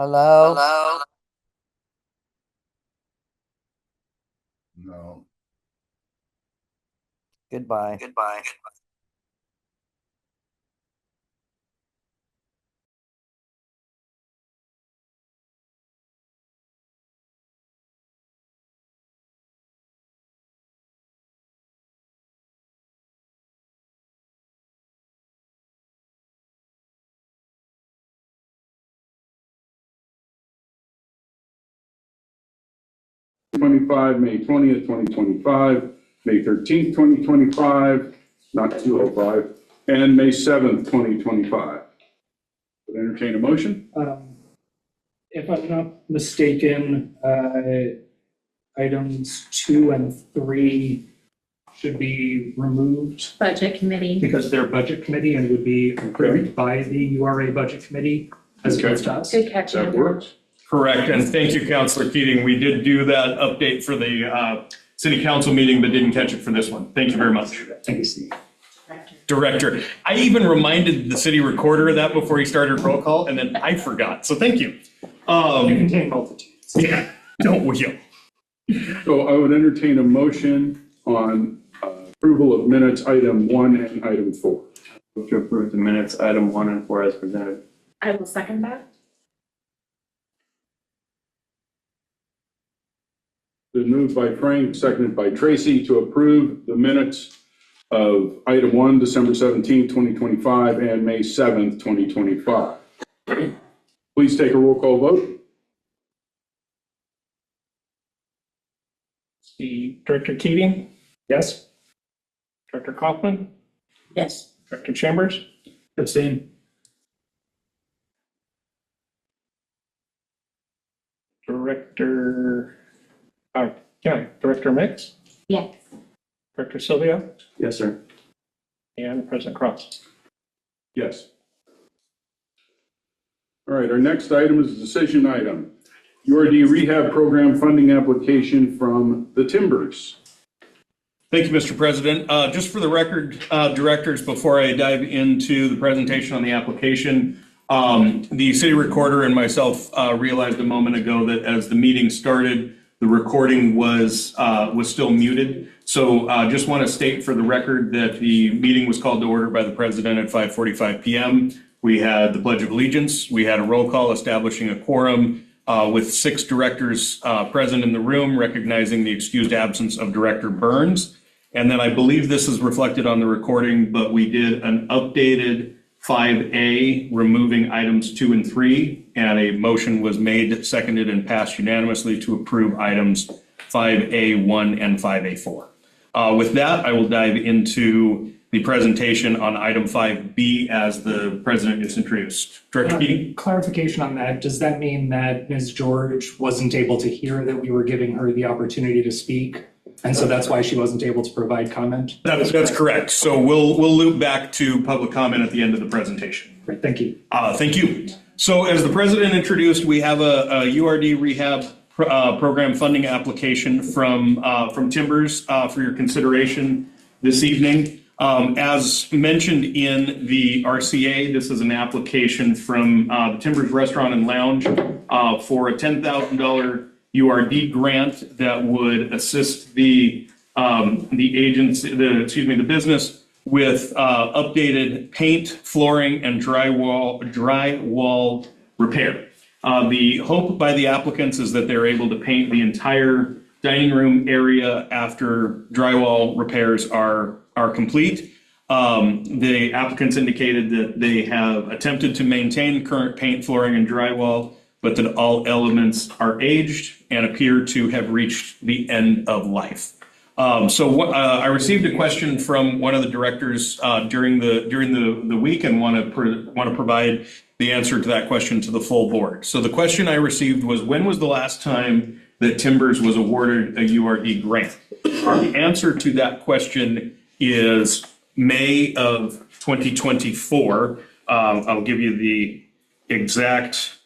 Hello? No. Goodbye. May 20th, 2025, May 13th, 2025, not 205, and May 7th, 2025. Would entertain a motion? If I'm not mistaken, items 2 and 3 should be removed Budget committee. because they're budget committee and would be approved by the URA budget committee as opposed to us. Good catch. That works. Correct, and thank you, Councillor Keating. We did do that update for the city council meeting, but didn't catch it for this one. Thank you very much. Thank you, Steve. Director, I even reminded the city recorder of that before he started roll call, and then I forgot, so thank you. They contain multitudes. Yeah, don't we? So I would entertain a motion on approval of minutes, item 1 and item 4. Move to approve the minutes, item 1 and 4 as presented. I will second that. Been moved by Frank, seconded by Tracy to approve the minutes of item 1, December 17th, 2025, and May 7th, 2025. Please take a roll call vote. Director Keating? Yes. Director Kaufman? Yes. Director Chambers? Abstain. Director, Director Mix? Yes. Director Sylvia? Yes, sir. And President Cross? Yes. All right, our next item is a decision item. URD Rehab Program Funding Application from the Timbers. Thank you, Mr. President. Just for the record, directors, before I dive into the presentation on the application, the city recorder and myself realized a moment ago that as the meeting started, the recording was still muted. So just want to state for the record that the meeting was called to order by the president at 5:45 p.m. We had the Pledge of Allegiance. We had a roll call establishing a quorum with 6 directors present in the room, recognizing the excused absence of Director Burns. And then I believe this is reflected on the recording, but we did an updated 5A, removing items 2 and 3, and a motion was made, seconded, and passed unanimously to approve items 5A1 and 5A4. With that, I will dive into the presentation on item 5B as the president just introduced. Director Keating? Clarification on that, does that mean that Ms. George wasn't able to hear that we were giving her the opportunity to speak? And so that's why she wasn't able to provide comment? That's correct. So we'll loop back to public comment at the end of the presentation. Great, thank you. Thank you. So as the president introduced, we have a URD rehab program funding application from Timbers for your consideration this evening. As mentioned in the RCA, this is an application from the Timbers Restaurant and Lounge for a $10,000 URD grant that would assist the agency, the business with updated paint, flooring, and drywall repair. The hope by the applicants is that they're able to paint the entire dining room area after drywall repairs are complete. The applicants indicated that they have attempted to maintain current paint, flooring, and drywall, but that all elements are aged and appear to have reached the end of life. I received a question from one of the directors during the week and want to provide the answer to that question to the full board. So the question I received was, when was the last time that Timbers was awarded a URD grant? The answer to that question is May of 2024. I'll give you the exact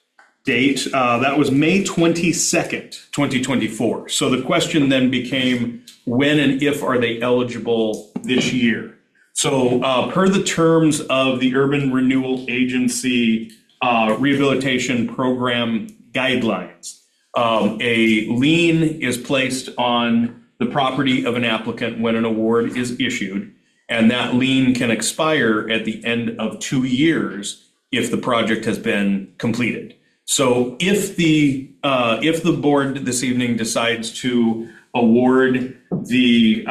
date. That was May 22nd, 2024. So the question then became, when and if are they eligible this year? So per the terms of the Urban Renewal Agency Rehabilitation Program Guidelines. A lien is placed on the property of an applicant when an award is issued, and that lien can expire at the end of 2 years if the project has been completed. So if the board this evening decides to award the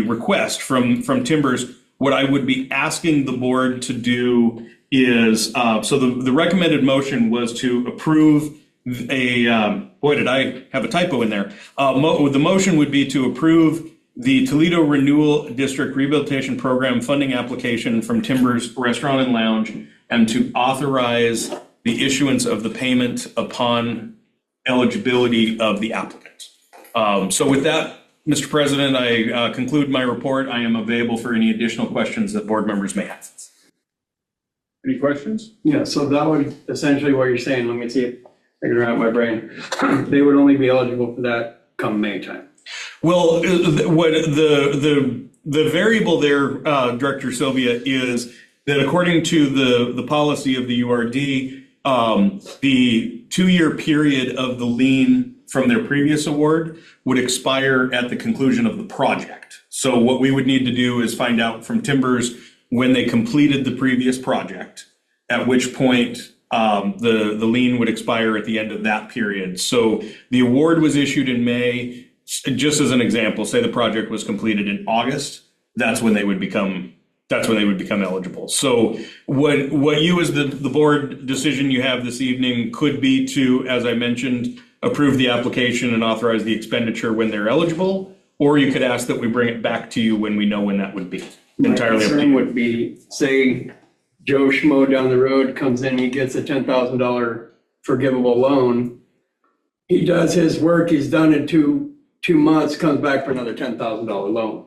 request from Timbers, what I would be asking the board to do is, so the recommended motion was to approve boy, did I have a typo in there. The motion would be to approve the Toledo Renewal District Rehabilitation Program funding application from Timbers Restaurant and Lounge, and to authorize the issuance of the payment upon eligibility of the applicant. So with that, Mr. President, I conclude my report. I am available for any additional questions that board members may have. Any questions? Yeah, so that would essentially what you're saying, let me see if I can wrap my brain. They would only be eligible for that come May time. Well, what the variable there, Director Sylvia, is that according to the policy of the URD, the 2-year period of the lien from their previous award would expire at the conclusion of the project. So what we would need to do is find out from Timbers when they completed the previous project, at which point the lien would expire at the end of that period. So the award was issued in May. Just as an example, say the project was completed in August, that's when they would become eligible. So what you as the board decision you have this evening could be to, as I mentioned, approve the application and authorize the expenditure when they're eligible, or you could ask that we bring it back to you when we know when that would be. Entirely up to My concern you. would be, say Joe Schmo down the road comes in, he gets a $10,000 forgivable loan. He does his work, he's done in two months, comes back for another $10,000 loan.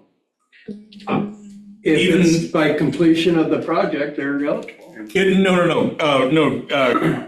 If it's by completion of the project, they're eligible. No,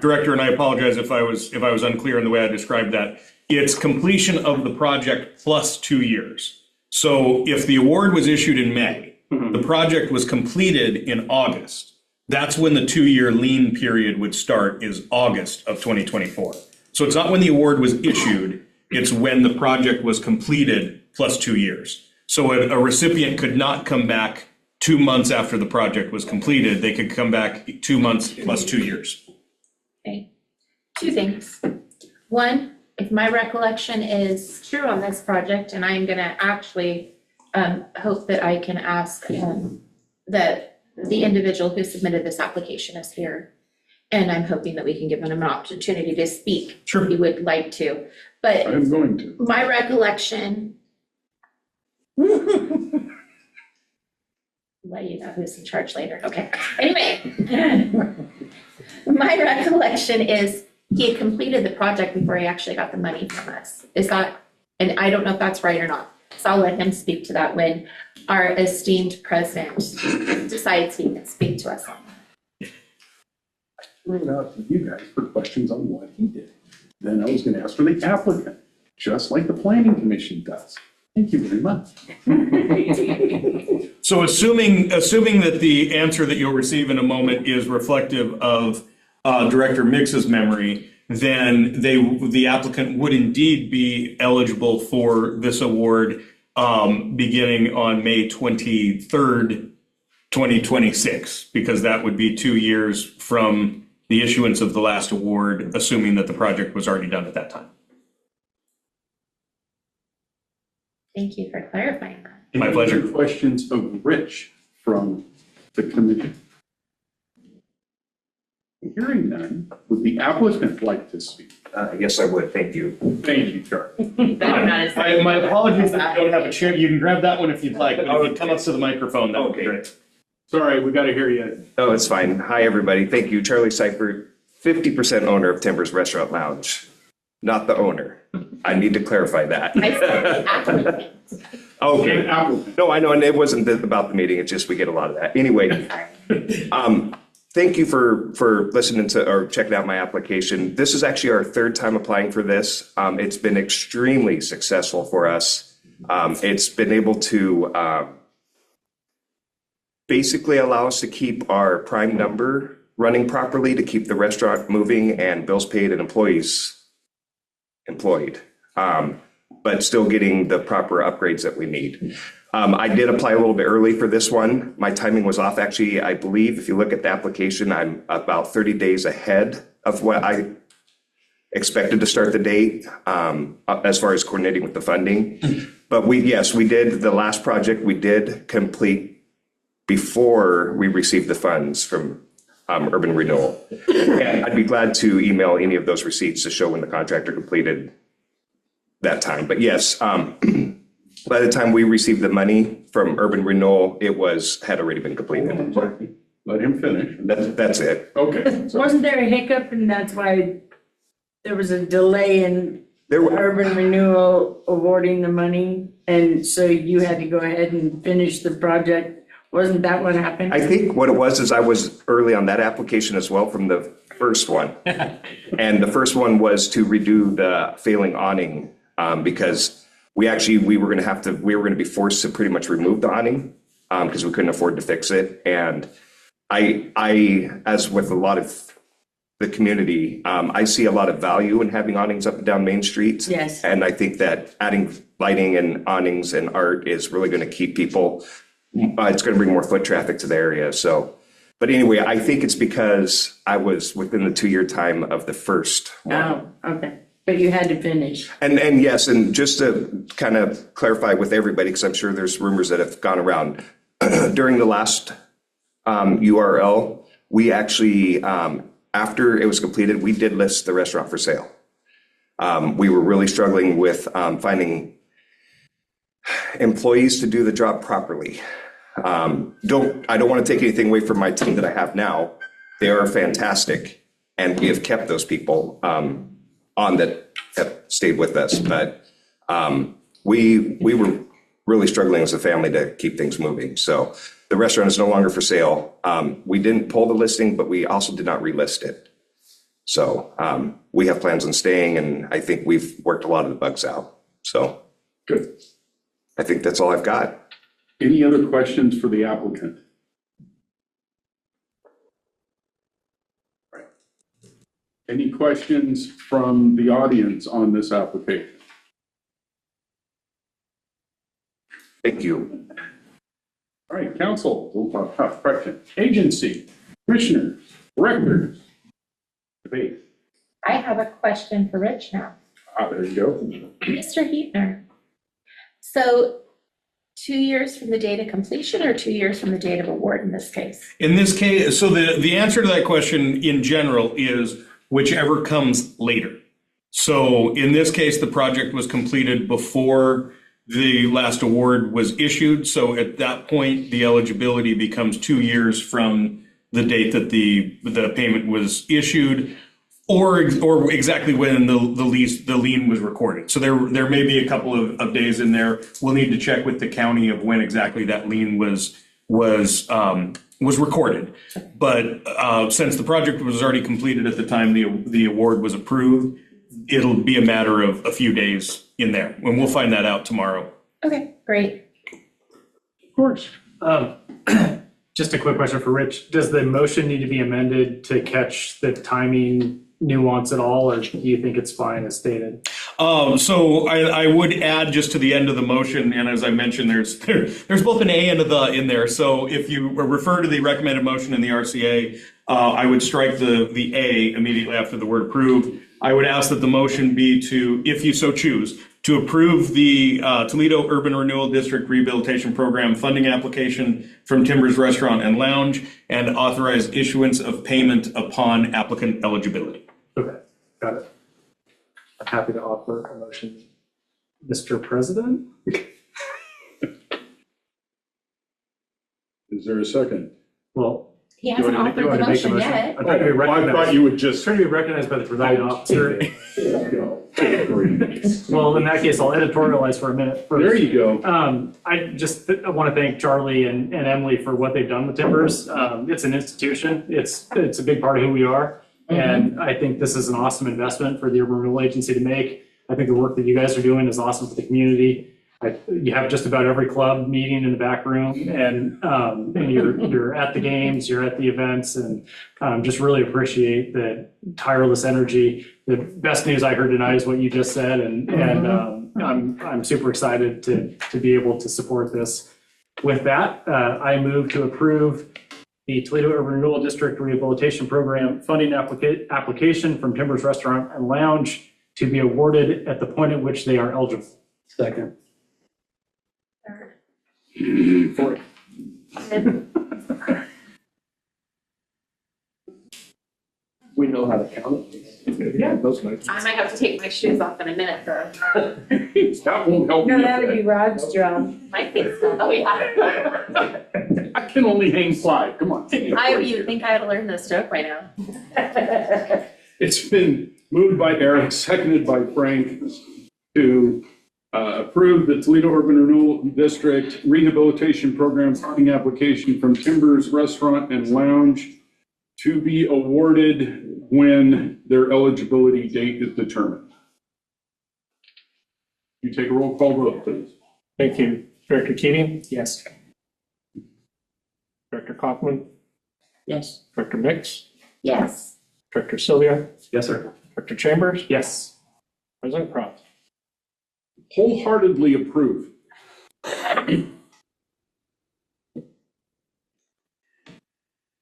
Director, and I apologize if I was unclear in the way I described that. It's completion of the project plus 2 years. So if the award was issued in May, the project was completed in August, that's when the 2-year lien period would start, is August of 2024. So it's not when the award was issued, it's when the project was completed plus 2 years. So a recipient could not come back 2 months after the project was completed. They could come back 2 months plus 2 years. Okay. 2 things. One, if my recollection is true on this project, and I'm gonna actually hope that I can ask that the individual who submitted this application is here. And I'm hoping that we can give him an opportunity to speak. Sure. If he would like to. I But am going to. my recollection. Let you know who's in charge later. Okay. Anyway, my recollection is he had completed the project before he actually got the money from us. Is that, and I don't know if that's right or not. So I'll let him speak to that when our esteemed president decides he can speak to us on that. Throw it out to you guys for questions on what he did. Then I was going to ask for the applicant, just like the planning commission does. Thank you very much. So assuming that the answer that you'll receive in a moment is reflective of Director Mix's memory, then the applicant would indeed be eligible for this award beginning on May 23rd, 2026, because that would be 2 years from the issuance of the last award, assuming that the project was already done at that time. Thank you for clarifying that. My pleasure. Any other questions of Rich from the committee? Hearing none, would the applicant like to speak? Yes, I would. Thank you. Thank you, Charlie. My apologies that you don't have a chair. You can grab that one if you'd like, but if you come up to the microphone, that would be Okay. great. Sorry, we got to hear you. Oh, it's fine. Hi, everybody. Thank you. Charlie Seifert, 50% owner of Timbers Restaurant Lounge, not the owner. I need to clarify that. I said the applicant. Okay. Applicant. No, I know, and it wasn't about the meeting. It's just we get a lot of that. Anyway, Sorry. thank you for listening to or checking out my application. This is actually our 3rd time applying for this. It's been extremely successful for us. It's been able to basically allow us to keep our prime number running properly to keep the restaurant moving and bills paid and employees employed, but still getting the proper upgrades that we need. I did apply a little bit early for this one. My timing was off, actually. I believe if you look at the application, I'm about 30 days ahead of what I expected to start the date, as far as coordinating with the funding. But we did, the last project we did complete before we received the funds from Urban Renewal. And I'd be glad to email any of those receipts to show when the contractor completed that time. But yes, by the time we received the money from Urban Renewal, had already been completed. Let him finish. That's it. Okay. Wasn't there a hiccup and that's why there was a delay in Urban Renewal awarding the money? And so you had to go ahead and finish the project? Wasn't that what happened? I think what it was is I was early on that application as well from the first one. And the first one was to redo the failing awning, because we were going to be forced to pretty much remove the awning, because we couldn't afford to fix it. And I, as with a lot of the community, I see a lot of value in having awnings up and down Main Street. Yes. And I think that adding lighting and awnings and art is really going to keep people, it's going to bring more foot traffic to the area. So, but anyway, I think it's because I was within the 2-year time of the first one. Oh, okay. But you had to finish. And yes, and just to kind of clarify with everybody, because I'm sure there's rumors that have gone around, during the last URL, we actually, after it was completed, we did list the restaurant for sale. We were really struggling with finding employees to do the job properly. I don't want to take anything away from my team that I have now. They are fantastic, and we have kept those people on that have stayed with us. But we were really struggling as a family to keep things moving. So the restaurant is no longer for sale. We didn't pull the listing, but we also did not relist it. So we have plans on staying, and I think we've worked a lot of the bugs out. So Good. I think that's all I've got. Any other questions for the applicant? Right. Any questions from the audience on this application? Thank you. All right, council, tough question. Agency, commissioners, directors, debate. I have a question for Rich now. There you go. Mr. Heatner, so 2 years from the date of completion or 2 years from the date of award in this case? In this case, so the answer to that question in general is whichever comes later. So in this case, the project was completed before the last award was issued. So at that point, the eligibility becomes 2 years from the date that the payment was issued, or exactly when the lien was recorded. So there may be a couple of days in there. We'll need to check with the county of when exactly that lien was recorded. But since the project was already completed at the time the award was approved, it'll be a matter of a few days in there, and we'll find that out tomorrow. Okay, great. Of course. Just a quick question for Rich. Does the motion need to be amended to catch the timing nuance at all, or do you think it's fine as stated? So I would add just to the end of the motion, and as I mentioned, there's both an A and a the in there. So if you refer to the recommended motion in the RCA, I would strike the A immediately after the word approved. I would ask that the motion be to, if you so choose, to approve the Toledo Urban Renewal District Rehabilitation Program funding application from Timbers Restaurant and Lounge, and authorize issuance of payment upon applicant eligibility. Okay, got it. I'm happy to offer a motion, Mr. President. Is there a second? Well, He hasn't offered the motion yet. I'm trying to be I thought recognized. you would just. Trying to be recognized by the presiding officer. There you go. Well, in that case, I'll editorialize for a minute. There you go. I want to thank Charlie and Emily for what they've done with Timbers. It's an institution. It's a big part of who we are. And I think this is an awesome investment for the Urban Renewal Agency to make. I think the work that you guys are doing is awesome for the community. You have just about every club meeting in the back room, and you're at the games, you're at the events, and just really appreciate the tireless energy. The best news I heard tonight is what you just said, and I'm super excited to be able to support this. With that, I move to approve the Toledo Urban Renewal District Rehabilitation Program funding application from Timbers Restaurant and Lounge to be awarded at the point at which they are eligible. Second. Fourth. We know how to count it. Yeah, those nights. I might have to take my shoes off in a minute though. That won't help No, you. that would be Rod's job. My feet still, oh yeah. I can only hang 5, come on. You would think I had learned this joke by now. It's been moved by Eric, seconded by Frank, to approve the Toledo Urban Renewal District Rehabilitation Program funding application from Timbers Restaurant and Lounge to be awarded when their eligibility date is determined. You take a roll call vote, please. Thank you. Director Keating, Yes. Director Kaufman, Yes. Director Mix, Yes. Director Sylvia, Yes, sir. Director Chambers, Yes. President Cross. Wholeheartedly approve.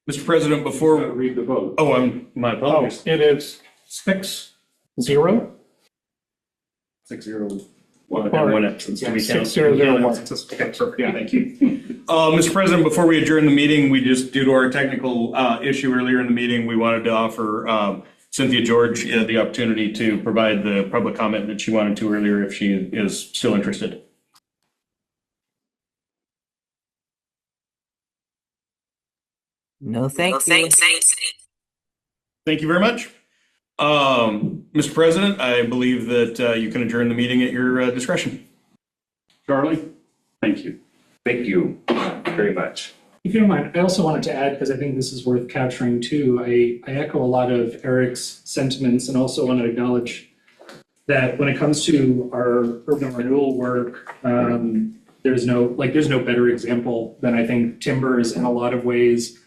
Mr. President, before, Read the vote. my Oh, apologies. it is 6-0. 6-0. One absence. Do we count? 6-0-0-1. Okay, perfect. Yeah, thank you. Mr. President, before we adjourn the meeting, we just, due to our technical issue earlier in the meeting, we wanted to offer Cynthia George the opportunity to provide the public comment that she wanted to earlier if she is still interested. No, thank you. Thank you very much. Mr. President, I believe that you can adjourn the meeting at your discretion. Charlie? Thank you. Thank you very much. If you don't mind, I also wanted to add, because I think this is worth capturing too, I echo a lot of Eric's sentiments and also want to acknowledge that when it comes to our urban renewal work, there's no better example than I think Timbers in a lot of ways.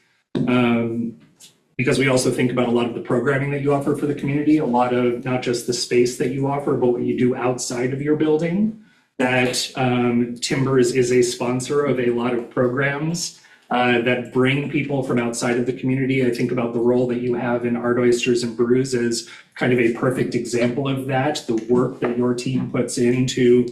Because we also think about a lot of the programming that you offer for the community, a lot of not just the space that you offer, but what you do outside of your building. That Timbers is a sponsor of a lot of programs that bring people from outside of the community. I think about the role that you have in Art Oysters and Brews as kind of a perfect example of that, the work that your team puts into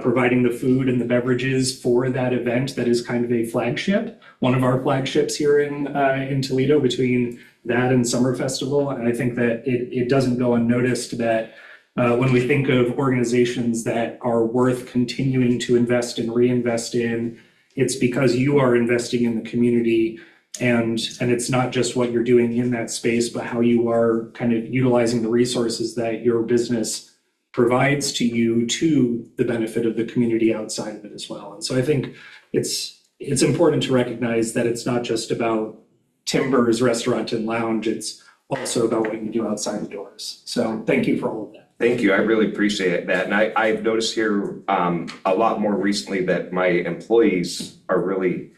providing the food and the beverages for that event that is kind of a flagship, one of our flagships here in Toledo between that and Summer Festival. And I think that it doesn't go unnoticed that when we think of organizations that are worth continuing to invest and reinvest in, it's because you are investing in the community, and it's not just what you're doing in that space, but how you are kind of utilizing the resources that your business provides to you to the benefit of the community outside of it as well. And so I think it's important to recognize that it's not just about Timbers Restaurant and Lounge, it's also about what you do outside the doors. So thank you for all of that. Thank you. I really appreciate that. And I've noticed here a lot more recently that my employees are really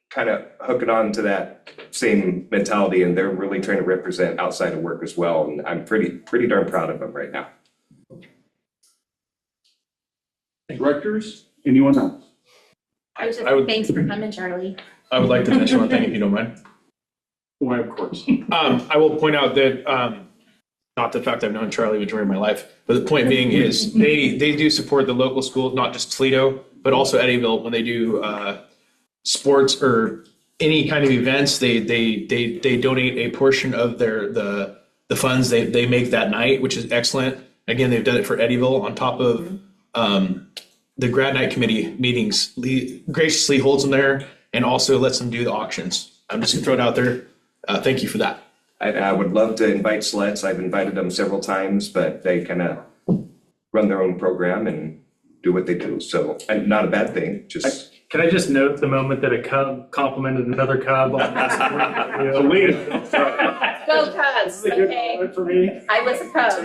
kind of hooking on to that same mentality, and they're really trying to represent outside of work as well. And I'm pretty darn proud of them right now. Directors, anyone else? Thanks for coming, Charlie. I would like to mention one thing, if you don't mind. Why, of course. I will point out that, not the fact I've known Charlie majority of my life, but the point being is they do support the local schools, not just Toledo, but also Eddyville when they do sports or any kind of events. They donate a portion of the funds they make that night, which is excellent. Again, they've done it for Eddyville on top of the grad night committee meetings. Lee graciously holds them there and also lets them do the auctions. I'm just gonna throw it out there. Thank you for that. I would love to invite Sleds. I've invited them several times, but they kind of run their own program and do what they do. So, and not a bad thing, just. Can I just note the moment that a Cub complimented another Cub on Go Cubs, okay. For me. I was a Cub.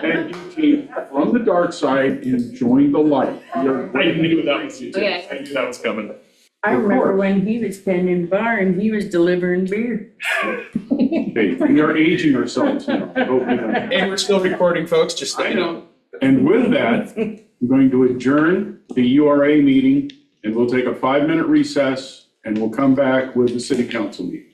And you team from the dark side and join the light. You're- I knew that was, Okay. I knew that was coming. I remember when he was tending bar and he was delivering beer. Hey, we are aging ourselves now. Hope you know. And we're still recording, folks, just so I you know. know. And with that, I'm going to adjourn the URA meeting, and we'll take a 5-minute recess, and we'll come back with the city council meeting.